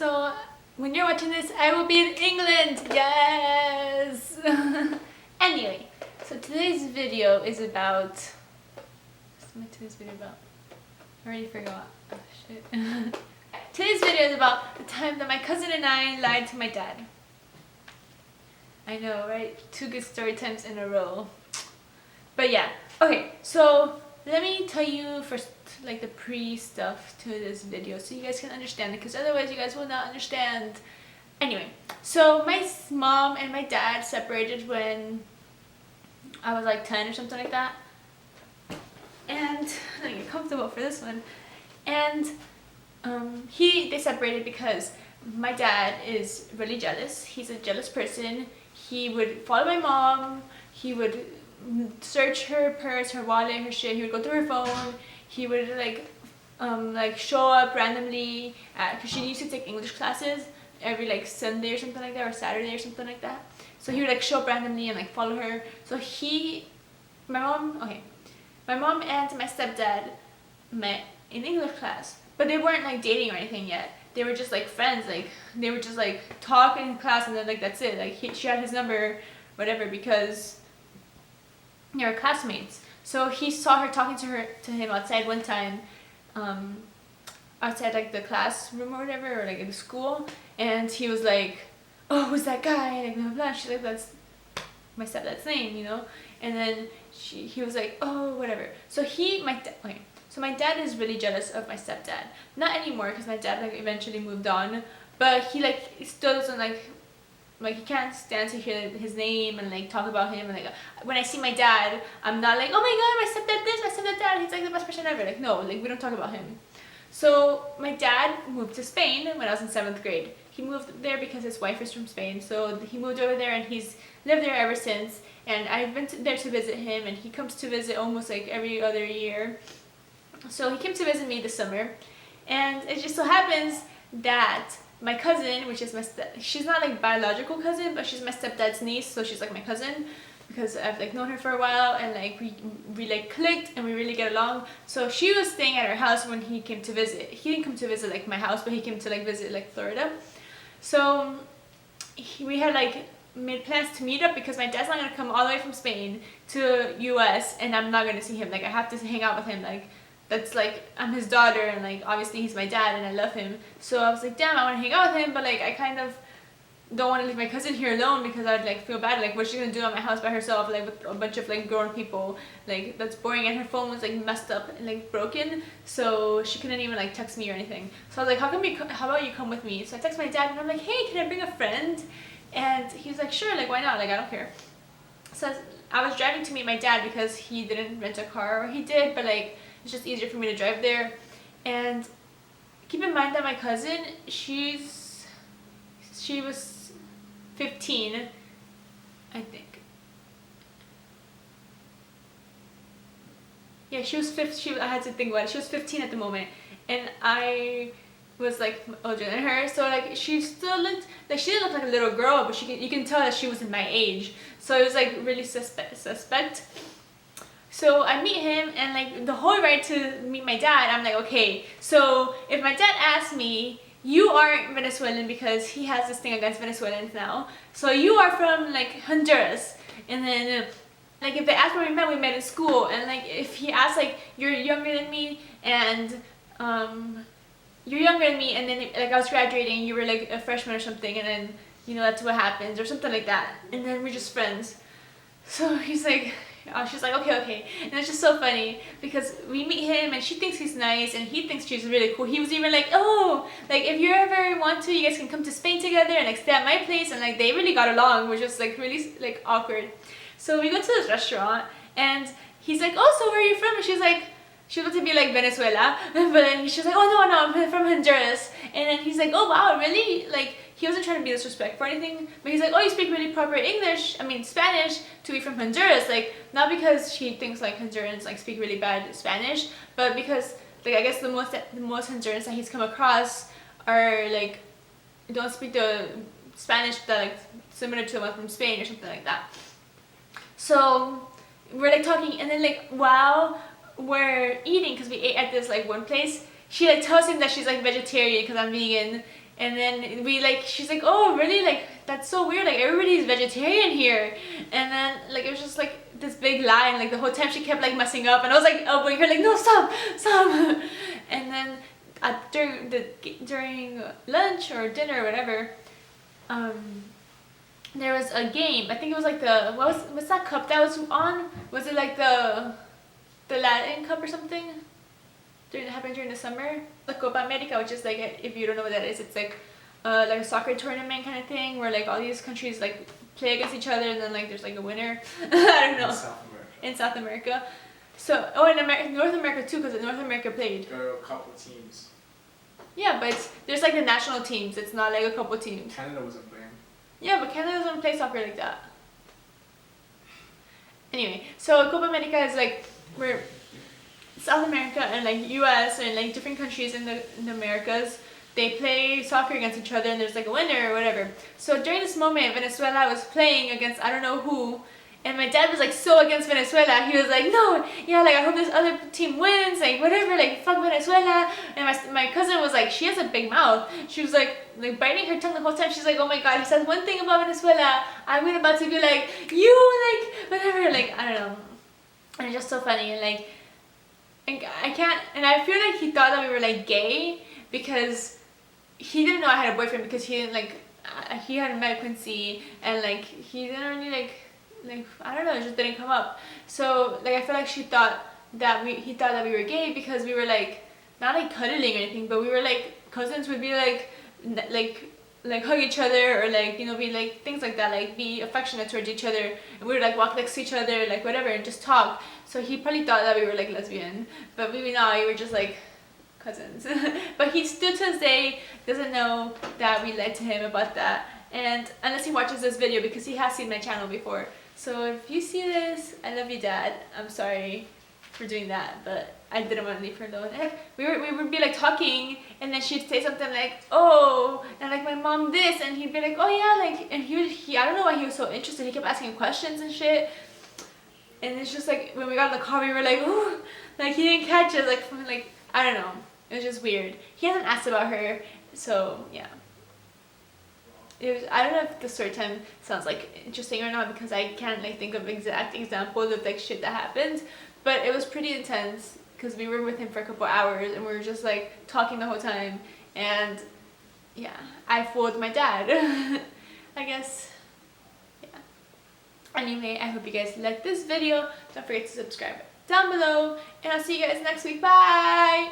So when you're watching this, I will be in England. Yes. Anyway, so today's video is about. What's today's video about? I already forgot. Oh shit. Today's video is about the time that my cousin and I lied to my dad. I know, right? 2 good story times in a row. But yeah, okay, so let me tell you first like the pre-stuff to this video so you guys can understand it, because otherwise you guys will not understand. Anyway, so my mom and my dad separated when I was like 10 or something like that. And let me get comfortable for this one. And they separated because my dad is really jealous. He's a jealous person. He would follow my mom. He would search her purse, her wallet, her shit. He would go through her phone. He would like show up randomly because she used to take English classes every like Sunday or something like that, or Saturday or something like that. So he would like show up randomly and like follow her. So my mom and my stepdad met in English class, but they weren't like dating or anything yet. They were just like friends. Like they would just like talk in class and then like that's it. Like she had his number, whatever, because they were classmates. So he saw her talking to him outside one time, outside like the classroom or whatever, or like in the school, and he was like, "Oh, who's that guy?" Like blah blah blah. She's like, "That's my stepdad's name, you know." And then he was like, "Oh, whatever." So my dad is really jealous of my stepdad. Not anymore, because my dad like eventually moved on, but he like still doesn't like he can't stand to hear his name and like talk about him. And like when I see my dad, I'm not like, "Oh my god, my stepdad this, my stepdad that, he's like the best person ever." Like no, like we don't talk about him. So my dad moved to Spain when I was in 7th grade. He moved there because his wife is from Spain, so he moved over there and he's lived there ever since. And I've been there to visit him, and he comes to visit almost like every other year. So he came to visit me this summer, and it just so happens that my cousin, which is she's not like biological cousin, but she's my stepdad's niece, so she's like my cousin because I've like known her for a while, and like we like clicked and we really get along. So she was staying at her house when he came to visit. He didn't come to visit like my house, but he came to like visit like Florida. So we had like made plans to meet up because my dad's not gonna come all the way from Spain to US and I'm not gonna see him. Like I have to hang out with him. Like that's like I'm his daughter, and like obviously he's my dad and I love him. So I was like, damn, I want to hang out with him, but like I kind of don't want to leave my cousin here alone because I'd like feel bad. Like what's she gonna do at my house by herself, like with a bunch of like grown people? Like that's boring. And her phone was like messed up and like broken, so she couldn't even like text me or anything. So I was like, how about you come with me? So I text my dad and I'm like, hey, can I bring a friend? And he was like, sure, like why not, like I don't care. So I was driving to meet my dad because he didn't rent a car, or he did, but like it's just easier for me to drive there. And keep in mind that my cousin, she was 15, I think. Yeah, she was 15. I had to think about it. She was 15 at the moment, and I was like older than her. So like she still looked like, she didn't look like a little girl, but you can tell that she was in my age. So it was like really suspect. So I meet him, and like the whole ride to meet my dad, I'm like, okay, so if my dad asks me, you aren't Venezuelan, because he has this thing against Venezuelans now, so you are from like Honduras. And then like if they ask where we met in school. And like if he asks like, you're younger than me, and you're younger than me, and then like I was graduating, you were like a freshman or something, and then you know that's what happens or something like that, and then we're just friends. So he's like, she's like, okay. And it's just so funny because we meet him and she thinks he's nice and he thinks she's really cool. He was even like, oh, like if you ever want to, you guys can come to Spain together and like stay at my place. And like they really got along, which was like really like awkward. So we go to this restaurant and he's like, oh, so where are you from? And she's like, she wanted to be like Venezuela, but then she's like, oh no, I'm from Honduras. And then he's like, oh wow, really? Like he wasn't trying to be disrespectful or anything, but he's like, oh, you speak really proper Spanish to be from Honduras. Like not because she thinks like Hondurans like speak really bad Spanish, but because like I guess the most Hondurans that he's come across are like don't speak the Spanish that like similar to the one from Spain or something like that. So we're like talking, and then like while we're eating, because we ate at this like one place, she like tells him that she's like vegetarian because I'm vegan, And then we like, she's like, oh really, like that's so weird, like everybody's vegetarian here. And then like it was just like this big lie, and like the whole time she kept like messing up, and I was like elbowing her like, no, stop. And then during lunch or dinner or whatever, there was a game. I think it was like the, what's that cup that was on? Was it like the Latin Cup or something? Happened during the summer, the Copa America, which is like, if you don't know what that is, it's like a soccer tournament kind of thing, where like all these countries like play against each other, and then like there's like a winner. I don't know. In South America. So, in North America too, because North America played. There are a couple teams. Yeah, but there's like the national teams. It's not like a couple teams. Canada wasn't playing. Yeah, but Canada doesn't play soccer like that. Anyway, so Copa America is like where South America and like US and like different countries in the Americas, they play soccer against each other, and there's like a winner or whatever. So during this moment, Venezuela was playing against I don't know who, and my dad was like so against Venezuela. He was like, no, yeah, like I hope this other team wins, like whatever, like fuck Venezuela. And my cousin was like, she has a big mouth. She was like biting her tongue the whole time. She's like, oh my god, he says one thing about Venezuela, I'm about to be like, you, like whatever, like I don't know. And it's just so funny, and like I can't, and I feel like he thought that we were like gay, because he didn't know I had a boyfriend, because he didn't like, he hadn't met Quincy, and like he didn't really like I don't know, it just didn't come up. So like I feel like he thought that we were gay, because we were like not like cuddling or anything, but we were like cousins, would be like hug each other, or like, you know, be like things like that, like be affectionate towards each other, and we would like walk next to each other, like whatever, and just talk. So he probably thought that we were like lesbian, but maybe not, we were just like cousins. But he still to this day doesn't know that we lied to him about that, and unless he watches this video, because he has seen my channel before. So if you see this, I love you, Dad. I'm sorry for doing that, but I didn't want to leave her alone. And like, we would be like talking, and then she'd say something like, oh, and like my mom this, and he'd be like, oh yeah, like, and he I don't know why he was so interested. He kept asking questions and shit. And it's just like when we got in the car, we were like, ooh, like he didn't catch us, like I don't know. It was just weird. He hasn't asked about her, so yeah. I don't know if the story time sounds like interesting or not, because I can't like think of exact examples of like shit that happened, but it was pretty intense, because we were with him for a couple hours, and we were just like talking the whole time, and yeah, I fooled my dad. I guess, yeah. Anyway, I hope you guys liked this video. Don't forget to subscribe down below, and I'll see you guys next week. Bye!